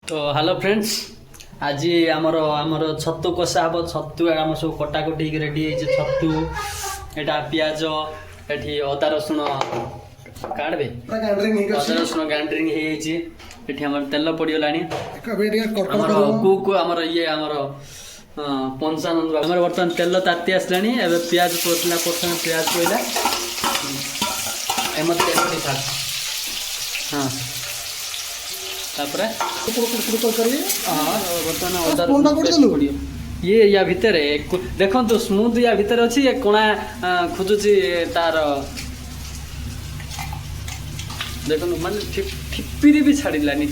तो hello friends, आज आमर आमर छतु कषा हम छतु आम सब कटाकटी रेडी है छतु एटा पियाज एठी अदा रसुण काटबे अदा रसुण ग्राइंडिंग एठी हमर तेल पड़ीगलानी हमर कुक हमर ये हमर पंचानंद हमर बर्तमान तेल ताती आसलानी एबे पियाज पड़ला प्रथम पियाज पड़ला एमत तेल पड़ी था हां तापरे ये या भितर देखो तो स्मूथ या भितर अच्छी ये कोना खोजुची तार देखो माने ठिप्पिरी भी छाड़िलानी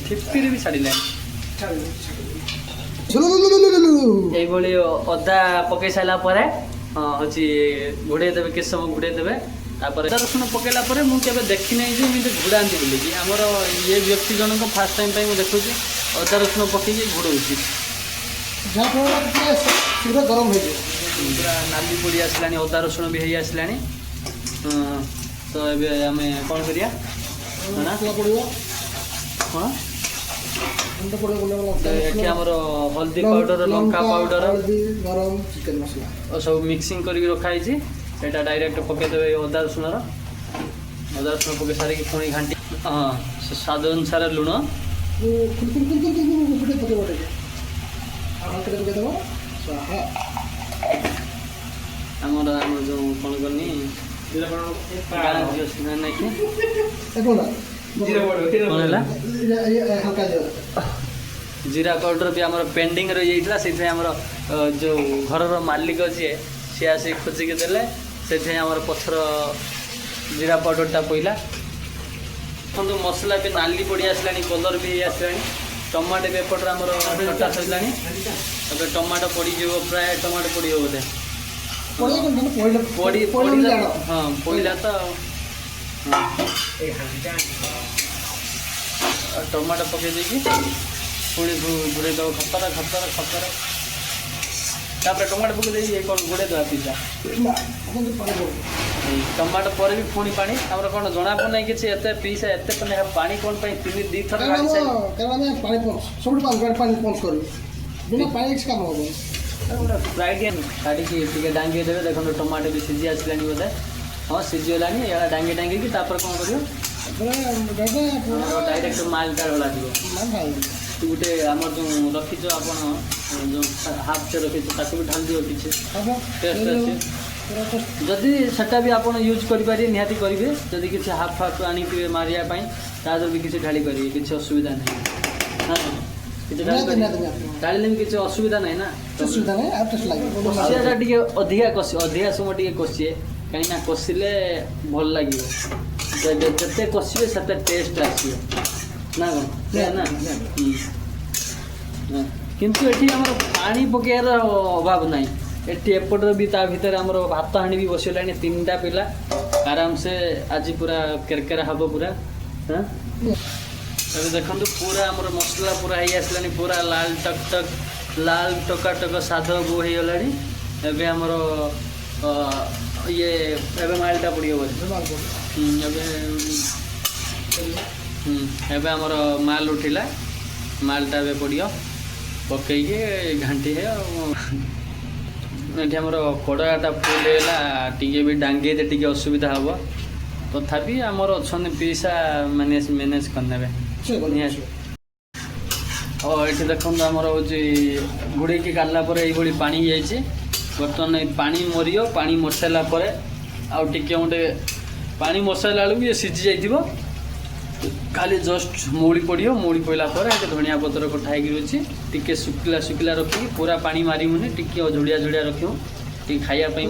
এই ভଳି অদা পকাই সাইলা পরে হচ্ছে ঘুড়াই দেবে কিছু সময় ঘুড়াই দেবে তারপরে অদা রসুণ পকাইলা পরে মু কেবে দেখি নাই যে এমনি ঘুড়াতে বলিকি আমার ইয়ে ব্যক্তি জনক ফার্স্ট টাইম পাই মু দেখুছি অদা রসুণ পকাইকি ঘুড়াউছি পুরা গরম হয়ে যায় পুরা নালি পড়ি আসলানি অদা রসুণ বি হই আসলানি তো এবে আমি কোন করিয়া না পড়িব কোন এটি আমার হলদি পাউডর লঙ্কা পাউডর গরম চিকেন মশলা ও সব মিক্সিং করি রখা হয়েছি এটা ডাইরেক্ট পকাই দেবে অদা রসুণর অদা রসুণ পকাই সারিকি পুଣି ঘাঁটি হ্যাঁ স্বাদ অনুসারে লুণ ଆମର ଆମର ଯେଉଁ କ'ଣ କରନି ନାଇଁ କ'ଣ ହେଲା ଜିରା ପାଉଡ଼ର ବି ଆମର ପେଣ୍ଡିଂ ରହିଯାଇଥିଲା ସେଇଥିପାଇଁ ଆମର ଯେଉଁ ଘରର ମାଲିକ ଯିଏ ସିଏ ଆସି ଖୋଜିକି ଦେଲେ ସେଥିପାଇଁ ଆମର ପଛର ଜିରା ପାଉଡ଼ରଟା ପଇଲା ଦେଖନ୍ତୁ ମସଲା ବି ନାଲି ପଡ଼ି ଆସିଲାଣି କଲର୍ ବି ହେଇ ଆସିଲାଣି ଟମାଟୋ ବି ଏପଟରେ ଆମର କଟା ସରିଲାଣି ଏବେ ଟମାଟୋ ପଡ଼ିଯିବ ପ୍ରାୟ ଟମାଟୋ ପଡ଼ିବ ବୋଧେ ହଁ ପଡ଼ିଲା ତ ଟମାଟୋ ପକାଇ ଦେଇକି ପୁଣି ଘୁରେଇ ଦେବ ଖତର ତାପରେ ଟମାଟୋ ପକାଇ ଦେଇକି କ'ଣ ଘୁରେଇ ଦେବା ପିଜା ଟମାଟୋ ପରେ ବି ପୁଣି ପାଣି ଆମର କ'ଣ ଜଣାପଡ଼ୁନାହିଁ କିଛି ଏତେ ପିସା ଏତେ ପାଣି କ'ଣ ପାଇଁ ଦୁଇ ଥର ଫ୍ରାଇଡ୍ କାଟିକି ଟିକେ ଡାଙ୍ଗି ଦେବେ ଦେଖନ୍ତୁ ଟମାଟୋ ବି ସିଝି ଆସିଲାଣି ବୋଧେ ହଁ ସିଝିଗଲାଣି ଏଇଟା ଡାଙ୍ଗିକି ତାପରେ କ'ଣ କରିବ ଡାଇରେକ୍ଟ ମାଲଟା ଢଳାଯିବ ଗୋଟେ ଆମର ଯେଉଁ ରଖିଛ ଆପଣ ଯେଉଁ ହାଫ୍ଟେ ରଖିଛ ତାକୁ ବି ଢାଳି ଦିଅ କିଛି ଟେଷ୍ଟ ଅଛି ଯଦି ସେଟା ବି ଆପଣ ୟୁଜ୍ କରିପାରିବେ ନିହାତି କରିବେ ଯଦି କିଛି ହାଫ୍ ଆଣିଥିବେ ମାରିବା ପାଇଁ ତା ଦେହରେ ବି କିଛି ଢାଳି ପାରିବେ କିଛି ଅସୁବିଧା ନାହିଁ କିଛି ଢାଳିଲେ ବି କିଛି ଅସୁବିଧା ନାହିଁ ନା କଷିବାଟା ଟିକେ ଅଧିକା ସମୟ ଟିକେ କଷିବେ କାହିଁକିନା କଷିଲେ ଭଲ ଲାଗିବ ଯେତେ କଷିବେ ସେତେ ଟେଷ୍ଟ ଆସିବ ନା କ'ଣ ନା କିନ୍ତୁ ଏଠି ଆମର ପାଣି ପକାଇବାର ଅଭାବ ନାହିଁ ଏଠି ଏପଟରେ ବି ତା ଭିତରେ ଆମର ଭାତ ହାଣ୍ଡି ବି ବସିଗଲାଣି 3ଟା ପିଲା ଆରାମସେ ଆଜି ପୁରା କେରକେରା ହେବ ପୁରା ଏବେ ଦେଖନ୍ତୁ ପୁରା ଆମର ମସଲା ପୁରା ହେଇ ଆସିଲାଣି ପୁରା ଲାଲ ଟକ ସାଧ ବୋ ହେଇଗଲାଣି ଏବେ ଆମର ଇଏ ଏବେ ମାଲଟା ପଡ଼ିବ ଏବେ ଆମର ମାଲ ଉଠିଲା ମାଲଟା ଏବେ ପଡ଼ିବ ପକେଇକି ଘାଣ୍ଟି ହେ ଏଠି ଆମର କଡ଼ାଟା ଫୁଲ୍ ହେଇଗଲା ଟିକେ ବି ଡାଙ୍ଗେଇତେ ଟିକେ ଅସୁବିଧା ହେବ ତଥାପି ଆମର ଅଛନ୍ତି ପିସା ମ୍ୟାନେଜ୍ କରିନେବେ ନିହାତି ଏଠି ଦେଖନ୍ତୁ ଆମର ହେଉଛି ଘୋଡ଼େଇକି କାଢ଼ିଲା ପରେ ଏଇଭଳି ପାଣି ହେଇଯାଇଛି ବର୍ତ୍ତମାନ ଏଇ ପାଣି ମରିବ ପାଣି ମରିସାରିଲା ପରେ ଆଉ ଟିକେ ଗୋଟେ ପାଣି ମରିସାରିଲା ବେଳକୁ ଇଏ ସିଝି ଯାଇଥିବ ଖାଲି ଜଷ୍ଟ ମଉଳି ପଡ଼ିବ ମଉଳି ପଡ଼ିଲା ପରେ ଏଠି ଧନିଆ ପତ୍ର କଟା ହେଇକି ଅଛି ଟିକେ ଶୁଖିଲା ରଖିକି ପୁରା ପାଣି ମାରିବୁନି ଟିକେ ଝୁଡ଼ିଆ ରଖିବୁ ଟିକେ ଖାଇବା ପାଇଁ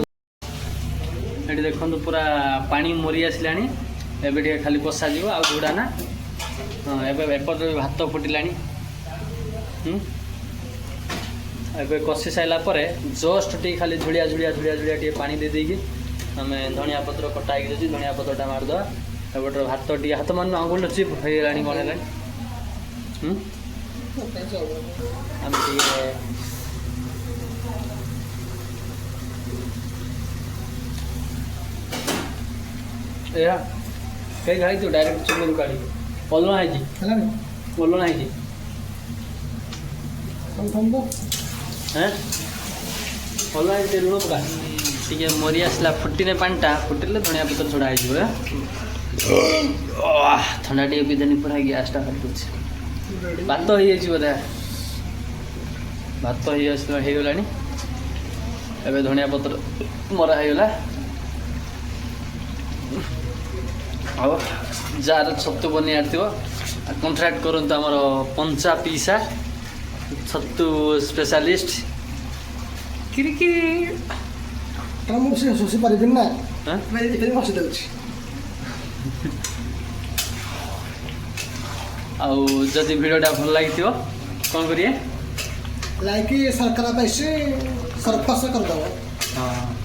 ଏଠି ଦେଖନ୍ତୁ ପୁରା ପାଣି ମରି ଆସିଲାଣି ଏବେ ଟିକେ ଖାଲି କଷାଯିବ ଆଉ ଝୁଡ଼ା ନା ହଁ ଏବେ ଏପଟରେ ଭାତ ଫୁଟିଲାଣି ଏବେ କଷି ସାରିଲା ପରେ ଜଷ୍ଟ ଟିକେ ଖାଲି ଝୁଡ଼ିଆ ଟିକେ ପାଣି ଦେଇକି ଆମେ ଧନିଆ ପତ୍ର କଟା ହେଇକି ଅଛି ଧନିଆ ପତ୍ରଟା ମାରିଦେବା ଏପଟରେ ଭାତ ଟିକେ ହାତ ମାନ ଆଙ୍ଗୁଳି ଚିପ୍ ହେଇଗଲାଣି କ'ଣ ହେଲାଣି ଆମେ ଟିକେ ଏହା କେହି ଖାଇଛୁ ଡାଇରେକ୍ଟ ଚୁଲିରୁ କାଢ଼ିକି ଓଲଣା ହେଇଛି ଥମ୍ବ ହେଁ ଭଲ ହେଇଛି ଲୁଣ ପକା ଟିକେ ମରି ଆସିଲା ଫୁଟିଲେ ପାଣିଟା ଫୁଟିଲେ ଧଣିଆ ପତ୍ର ଛଡ଼ା ହେଇଯିବ ଥଣ୍ଡା ଟିକେ ପିଇଦେନି ପୁରା ଗ୍ୟାସ୍ଟା କାଟୁଛି ଭାତ ହେଇଯାଇଛି ବୋଧେ ଭାତ ହେଇଗଲାଣି ଏବେ ଧଣିଆ ପତ୍ର ମରା ହେଇଗଲା ଆଉ ଯାହାର ଛତୁ ବନେଇ ଆଣିଥିବ କଣ୍ଟ୍ରାକ୍ଟ କରନ୍ତୁ ଆମର ପଞ୍ଚା ପିସା ଛତୁ ସ୍ପେଶାଲିଷ୍ଟ କିରିକିରି କାରଣ ମୁଁ ସେ ଶୋଷି ପାରିବିନି ନା ହାଁ ବସି ଦେଉଛି ଆଉ ଯଦି ଭିଡ଼ିଓଟା ଭଲ ଲାଗିଥିବ କ'ଣ କରିବେ ଲାଇକ୍ ସରକାର ପାଇଛି ସରଫସ କରିଦେବ ହଁ